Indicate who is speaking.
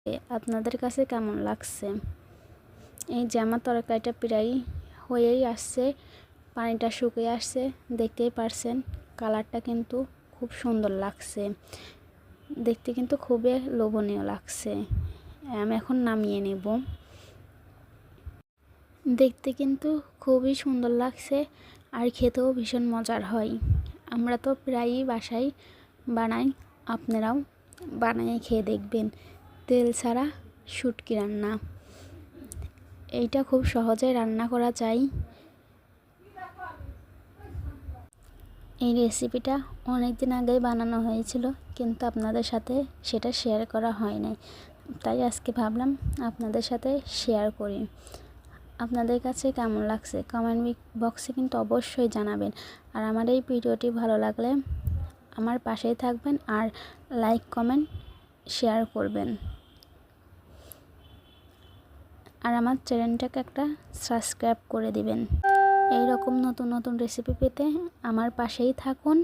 Speaker 1: আপনাদের কাছে কেমন লাগছে? এই যে আমার তরকারিটা প্রায় হয়েই আসছে, পানিটা শুকিয়ে আসছে, দেখতেই পারছেন। কালারটা কিন্তু খুব সুন্দর লাগছে, দেখতে কিন্তু খুবই লোভনীয় লাগছে। আমি এখন নামিয়ে নেব। দেখতে কিন্তু খুবই সুন্দর লাগছে আর খেতেও ভীষণ মজার হয়। আমরা তো প্রায়ই বাসায় বানাই, আপনারাও বানিয়ে খেয়ে দেখবেন। তেল ছাড়া শুটকি রান্না, এইটা খুব সহজে রান্না করা যায়। এই রেসিপিটা অনেক দিন আগেই বানানো হয়েছিল, কিন্তু আপনাদের সাথে সেটা শেয়ার করা হয় নাই, তাই আজকে ভাবলাম আপনাদের সাথে শেয়ার করি। আপনাদের কাছে কেমন লাগছে কমেন্ট বক্সে কিন্তু অবশ্যই জানাবেন। আর আমার এই ভিডিওটি ভালো লাগলে আমার পাশেই থাকবেন আর লাইক কমেন্ট শেয়ার করবেন। আর আমার চ্যানেলটাকে একটা সাবস্ক্রাইব করে দিবেন। এই রকম নতুন নতুন রেসিপি পেতে আমার পাশেই থাকুন।